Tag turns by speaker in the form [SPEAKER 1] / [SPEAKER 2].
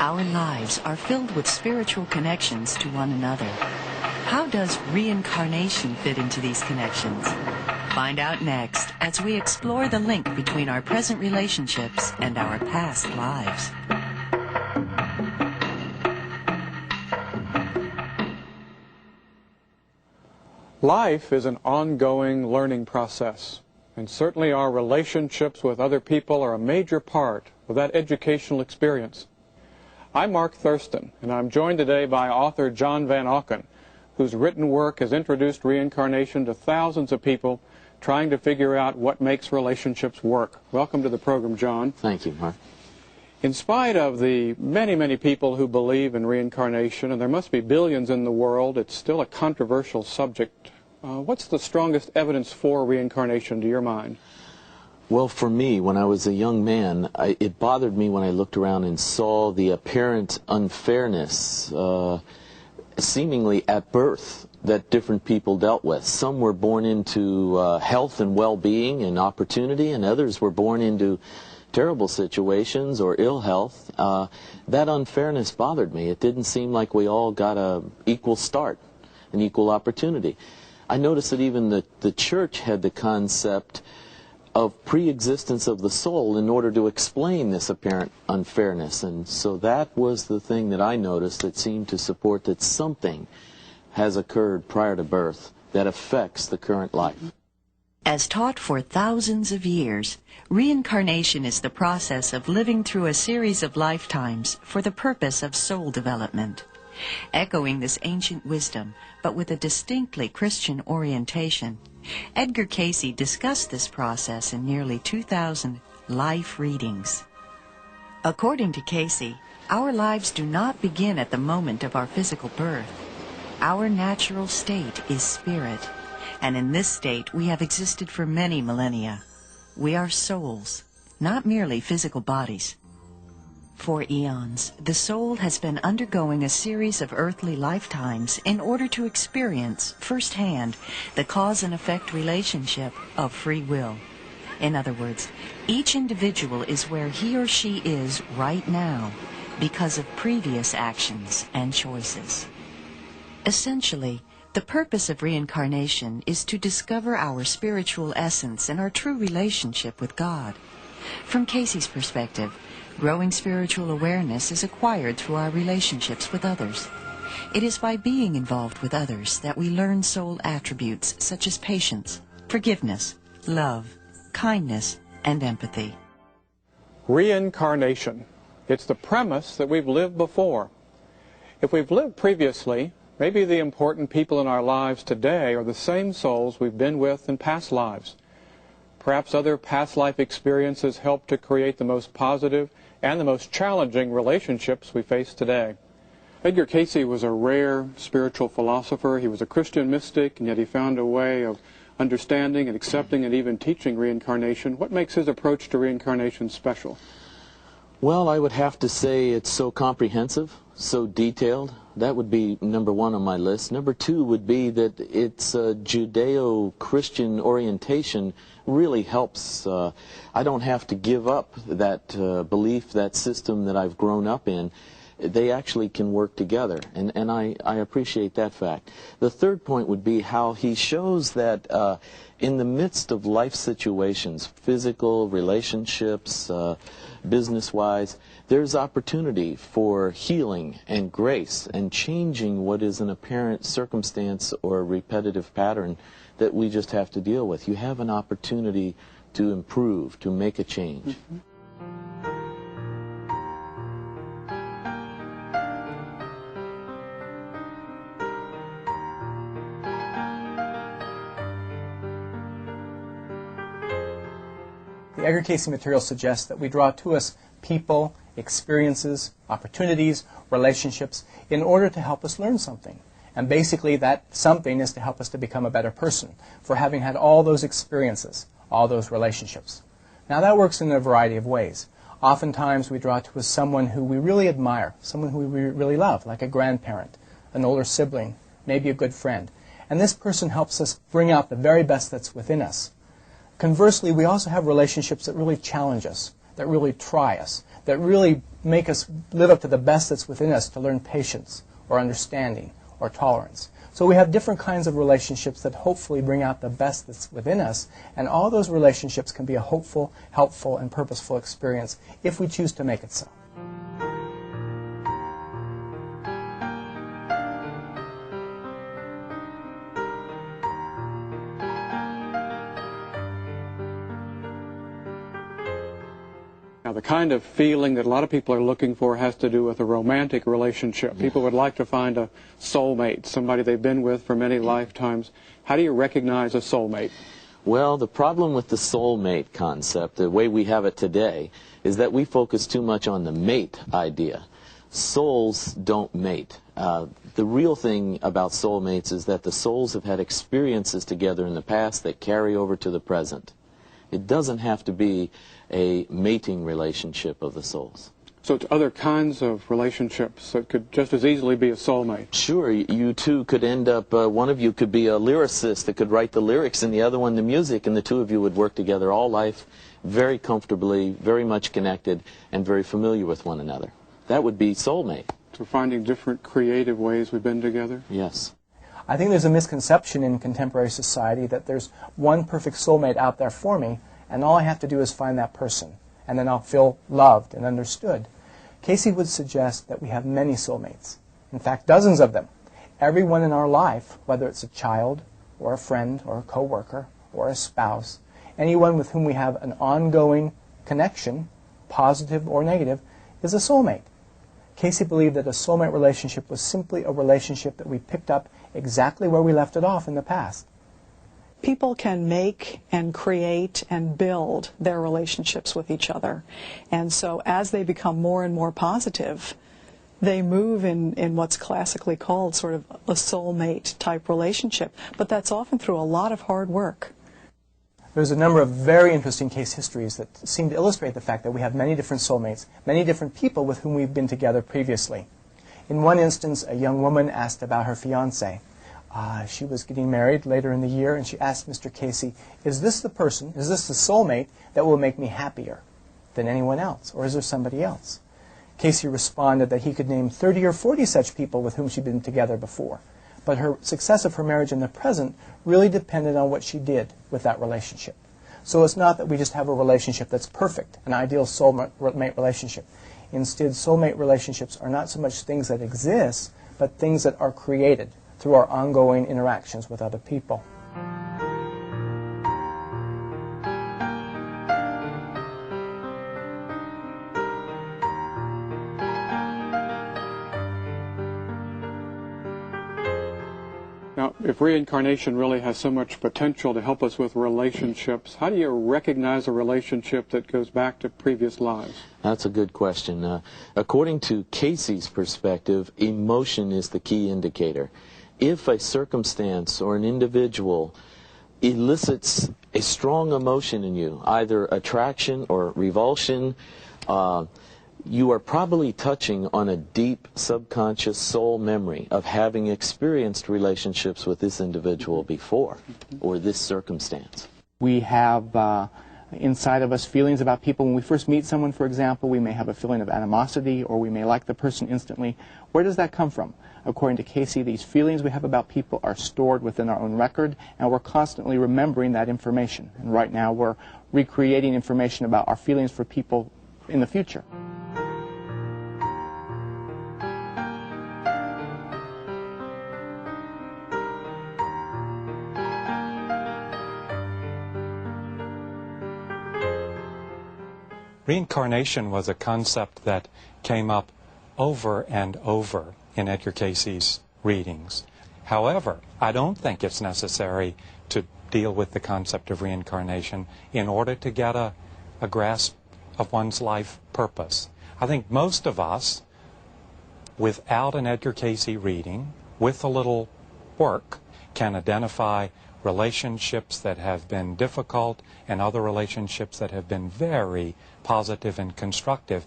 [SPEAKER 1] Our lives are filled with spiritual connections to one another. How does reincarnation fit into these connections? Find out next as we explore the link between our present relationships and our past lives.
[SPEAKER 2] Life is an ongoing learning process, and certainly our relationships with other people are a major part of that educational experience. I'm Mark Thurston, and I'm joined today by author John Van Auken, whose written work has introduced reincarnation to thousands of people trying to figure out what makes relationships work. Welcome to the program, John.
[SPEAKER 3] Thank you, Mark.
[SPEAKER 2] In spite of the many people who believe in reincarnation, and there must be billions in the world, it's still a controversial subject. What's the strongest evidence for reincarnation to your mind?
[SPEAKER 3] Well, for me, when I was a young man, it bothered me when I looked around and saw the apparent unfairness, seemingly at birth, that different people dealt with. Some were born into health and well-being and opportunity, and others were born into terrible situations or ill health. That unfairness bothered me. It didn't seem like we all got an equal start, an equal opportunity. I noticed that even the church had the concept of pre-existence of the soul in order to explain this apparent unfairness. And so that was the thing that I noticed that seemed to support that something has occurred prior to birth that affects the current life.
[SPEAKER 1] As taught for thousands of years, reincarnation is the process of living through a series of lifetimes for the purpose of soul development. Echoing this ancient wisdom, but with a distinctly Christian orientation, Edgar Cayce discussed this process in nearly 2,000 life readings. According to Cayce, our lives do not begin at the moment of our physical birth. Our natural state is spirit, and in this state we have existed for many millennia. We are souls, not merely physical bodies. For eons, the soul has been undergoing a series of earthly lifetimes in order to experience firsthand the cause and effect relationship of free will. In other words, each individual is where he or she is right now because of previous actions and choices. Essentially, the purpose of reincarnation is to discover our spiritual essence and our true relationship with God. From Cayce's perspective, growing spiritual awareness is acquired through our relationships with others. It is by being involved with others that we learn soul attributes such as patience, forgiveness, love, kindness, and empathy.
[SPEAKER 2] Reincarnation. It's the premise that we've lived before. If we've lived previously, maybe the important people in our lives today are the same souls we've been with in past lives. Perhaps other past life experiences help to create the most positive and the most challenging relationships we face today. Edgar Cayce was a rare spiritual philosopher. He was a Christian mystic, and yet he found a way of understanding and accepting and even teaching reincarnation. What makes his approach to reincarnation special?
[SPEAKER 3] Well, I would have to say it's so comprehensive, so detailed. That would be number one on my list. Number two would be that its Judeo-Christian orientation really helps. I don't have to give up that belief, that system that I've grown up in. They actually can work together, and I appreciate that fact. The third point would be how he shows that in the midst of life situations, physical, relationships, business-wise, there's opportunity for healing and grace and changing what is an apparent circumstance or repetitive pattern that we just have to deal with. You have an opportunity to improve, to make a change.
[SPEAKER 2] Mm-hmm.
[SPEAKER 4] The Edgar Cayce material suggests that we draw to us people, experiences, opportunities, relationships in order to help us learn something. And basically that something is to help us to become a better person for having had all those experiences, all those relationships. Now that works in a variety of ways. Oftentimes we draw to us someone who we really admire, someone who we really love, like a grandparent, an older sibling, maybe a good friend. And this person helps us bring out the very best that's within us. Conversely, we also have relationships that really challenge us, that really try us, that really make us live up to the best that's within us, to learn patience or understanding or tolerance. So we have different kinds of relationships that hopefully bring out the best that's within us, and all those relationships can be a hopeful, helpful, and purposeful experience if we choose to make it so.
[SPEAKER 2] Now, the kind of feeling that a lot of people are looking for has to do with a romantic relationship. People would like to find a soulmate, somebody they've been with for many lifetimes. How do you recognize a soulmate?
[SPEAKER 3] Well, the problem with the soulmate concept, the way we have it today, is that we focus too much on the mate idea. Souls don't mate. The real thing about soulmates is that the souls have had experiences together in the past that carry over to the present. It doesn't have to be a mating relationship of the souls.
[SPEAKER 2] So it's other kinds of relationships that could just as easily be a soulmate.
[SPEAKER 3] Sure, you two could end up, one of you could be a lyricist that could write the lyrics and the other one the music, and the two of you would work together all life very comfortably, very much connected, and very familiar with one another. That would be soulmate.
[SPEAKER 2] So finding different creative ways we've been together?
[SPEAKER 3] Yes.
[SPEAKER 4] I think there's a misconception in contemporary society that there's one perfect soulmate out there for me, and all I have to do is find that person, and then I'll feel loved and understood. Cayce would suggest that we have many soulmates, in fact dozens of them. Everyone in our life, whether it's a child or a friend or a co-worker or a spouse, anyone with whom we have an ongoing connection, positive or negative, is a soulmate. Cayce believed that a soulmate relationship was simply a relationship that we picked up exactly where we left it off in the past.
[SPEAKER 5] People can make and create and build their relationships with each other. And so as they become more and more positive, they move in what's classically called sort of a soulmate type relationship. But that's often through a lot of hard work.
[SPEAKER 4] There's a number of very interesting case histories that seem to illustrate the fact that we have many different soulmates, many different people with whom we've been together previously. In one instance, a young woman asked about her fiancé. She was getting married later in the year, and she asked Mr. Cayce, is this the person, is this the soulmate that will make me happier than anyone else, or is there somebody else? Cayce responded that he could name 30 or 40 such people with whom she'd been together before. But her success of her marriage in the present really depended on what she did with that relationship. So it's not that we just have a relationship that's perfect, an ideal soulmate relationship. Instead, soulmate relationships are not so much things that exist, but things that are created through our ongoing interactions with other people.
[SPEAKER 2] Now, if reincarnation really has so much potential to help us with relationships, how do you recognize a relationship that goes back to previous lives?
[SPEAKER 3] That's a good question. According to Cayce's perspective, emotion is the key indicator. If a circumstance or an individual elicits a strong emotion in you, either attraction or revulsion, you are probably touching on a deep subconscious soul memory of having experienced relationships with this individual before, or this circumstance.
[SPEAKER 4] We have inside of us feelings about people. When we first meet someone, for example, we may have a feeling of animosity, or we may like the person instantly. Where does that come from? According to Cayce, these feelings we have about people are stored within our own record, and we're constantly remembering that information. And right now we're recreating information about our feelings for people in the future.
[SPEAKER 6] Reincarnation was a concept that came up over and over in Edgar Cayce's readings. However, I don't think it's necessary to deal with the concept of reincarnation in order to get a grasp of one's life purpose. I think most of us, without an Edgar Cayce reading, with a little work, can identify relationships that have been difficult and other relationships that have been very positive and constructive